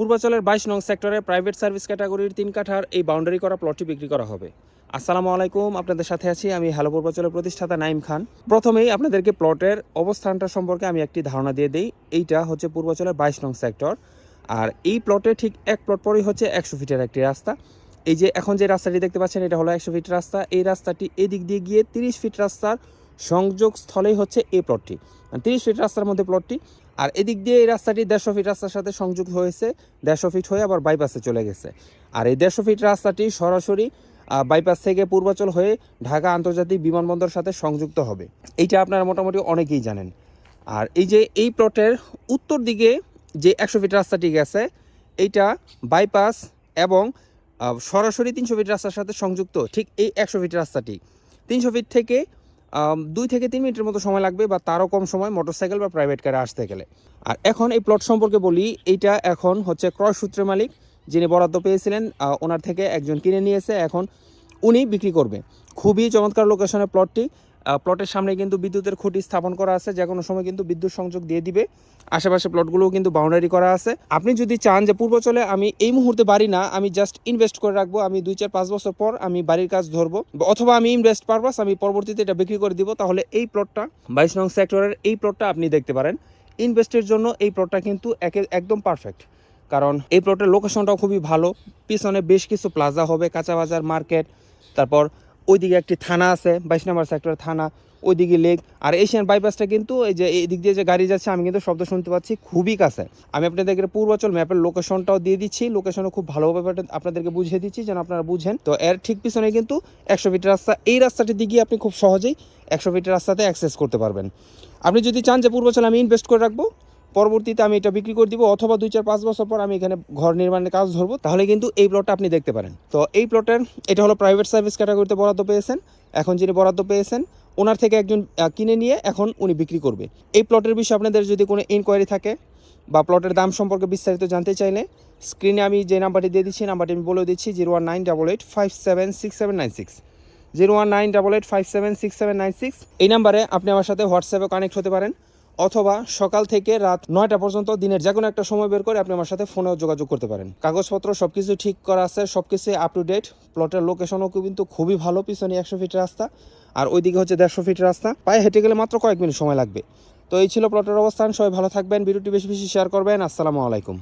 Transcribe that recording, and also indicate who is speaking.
Speaker 1: পূর্বাচলের 22 নং সেক্টরে private service ক্যাটাগরির 3 কাঠার এই বাউন্ডারি করা প্লটটি বিক্রি করা হবে। আসসালামু আলাইকুম, আপনাদের সাথে আছি আমি হ্যালো পূর্বাচলের প্রতিষ্ঠাতা নাইম খান। প্রথমেই আপনাদেরকে প্লটের অবস্থানটা সম্পর্কে আমি একটি ধারণা দিয়ে দিই। এইটা হচ্ছে পূর্বাচলের 22 নং সেক্টর, আর এই প্লটে ঠিক এক প্লট পরেই হচ্ছে 100 ফিটের একটি রাস্তা। এই যে এখন যে রাস্তাটি দেখতে পাচ্ছেন এটা হলো 100 ফিট রাস্তা। এই রাস্তাটি এদিক দিয়ে গিয়ে 30 ফিট রাস্তার সংযোগ স্থলেই হচ্ছে এই প্লটটি, 30 ফিট রাস্তার মধ্যে প্লটটি। আর এদিক দিয়ে এই রাস্তাটি 150 ফিট রাস্তার সাথে সংযুক্ত হয়েছে, 150 ফিট হয়ে আবার বাইপাসে চলে গেছে। আর এই 150 ফিট রাস্তাটি সরাসরি বাইপাস থেকে পূর্বাচল হয়ে ঢাকা আন্তর্জাতিক বিমানবন্দরের সাথে সংযুক্ত হবে। এইটা আপনারা মোটামুটি অনেকেই জানেন। আর এই যে এই প্লটের উত্তর দিকে যে 100 ফিট রাস্তাটি গেছে, এইটা বাইপাস এবং সরাসরি 300 ফিট রাস্তার সাথে সংযুক্ত। ঠিক এই 100 ফিট রাস্তাটি 300 ফিট থেকে 2 থেকে 3 মিনিটের মতো সময় লাগবে, বা তারও কম সময় মোটরসাইকেল বা প্রাইভেট কারে আসতে গেলে। আর এখন এই প্লট সম্পর্কে বলি, এইটা এখন হচ্ছে ক্রয় সূত্রে মালিক যিনি বরাদ্দ পেয়েছিলেন ওনার থেকে একজন কিনে নিয়েছে, এখন উনি বিক্রি করবে। খুবই চমৎকার লোকেশনে প্লটটি। প্লটের সামনে কিন্তু বিদ্যুতের খুঁটি স্থাপন করা আছে, যে কোনো সময় কিন্তু বিদ্যুৎ সংযোগ দিয়ে দিবে। আশেপাশে প্লটগুলোও কিন্তু বাউন্ডারি করা আছে। আপনি যদি চান যে পূর্বাচলে আমি এই মুহূর্তে বাড়ি না, আমি জাস্ট ইনভেস্ট করে রাখবো, আমি 2-4-5 বছর পর আমি বাড়ির কাজ ধরবো, অথবা আমি ইনভেস্ট পারপাস আমি পরবর্তীতে এটা বিক্রি করে দিব, তাহলে এই প্লটটা 22 নং সেক্টরের এই প্লটটা আপনি দেখতে পারেন। ইনভেস্টের জন্য এই প্লটটা কিন্তু একদম পারফেক্ট, কারণ এই প্লটের লোকেশনটাও খুবই ভালো। পিছনে বেশ কিছু প্লাজা হবে, কাঁচা বাজার, মার্কেট, তারপর ওইদিকে একটি থানা আছে, 22 নম্বর সেক্টরের থানা, ওইদিকে লেক। আর এশিয়ান বাইপাসটা কিন্তু এই যে এই দিক দিয়ে যে গাড়ি যাচ্ছে আমি কিন্তু শব্দ শুনতে পাচ্ছি, খুবই কাছে। আমি আপনাদেরকে পূর্বাচল ম্যাপের লোকেশনটাও দিয়ে দিচ্ছি, লোকেশনও খুব ভালোভাবে আপনাদেরকে বুঝিয়ে দিচ্ছি যেন আপনারা বুঝেন। তো এর ঠিক পিছনে কিন্তু 100 ফিট রাস্তা, এই রাস্তাটি দিয়ে গিয়ে আপনি খুব সহজেই 100 ফিটের রাস্তাতে অ্যাক্সেস করতে পারবেন। আপনি যদি চান যে পূর্বাচল আমি ইনভেস্ট করে রাখবো, পরবর্তীতে আমি এটা বিক্রি করে দিব, অথবা 2-4-5 বছর পর আমি এখানে ঘর নির্মাণের কাজ ধরবো, তাহলে কিন্তু এই প্লটটা আপনি দেখতে পারেন। তো এই প্লটের এটা হলো প্রাইভেট সার্ভিস ক্যাটাগরিতে বরাদ্দ পেয়েছেন। এখন যিনি বরাদ্দ পেয়েছেন ওনার থেকে একজন কিনে নিয়ে এখন উনি বিক্রি করবে। এই প্লটের বিষয়ে আপনাদের যদি কোনো ইনকোয়ারি থাকে বা প্লটের দাম সম্পর্কে বিস্তারিত জানতে চাইলে স্ক্রিনে আমি যে নাম্বারটি দিয়ে দিচ্ছি, নাম্বারটি আমি বলে দিচ্ছি 01988576796, 01988576796। এই নাম্বারে আপনি আমার সাথে হোয়াটসঅ্যাপে কানেক্ট হতে পারেন, অথবা সকাল থেকে রাত 9টা পর্যন্ত দিনের যে কোনো একটা সময় বের করে আপনি আমার সাথে ফোনেও যোগাযোগ করতে পারেন। কাগজপত্র সব কিছু ঠিক করা আছে, সব কিছু আপ টু ডেট। প্লটের লোকেশনও কিন্তু খুবই ভালো, পিছনে 100 ফিট রাস্তা আর ওইদিকে হচ্ছে 150 ফিট রাস্তা, পায়ে হেঁটে গেলে মাত্র কয়েক মিনিট সময় লাগবে। তো এই ছিল প্লটের অবস্থান। সবাই ভালো থাকবেন, ভিডিওটি বেশি বেশি শেয়ার করবেন। আসসালামু আলাইকুম।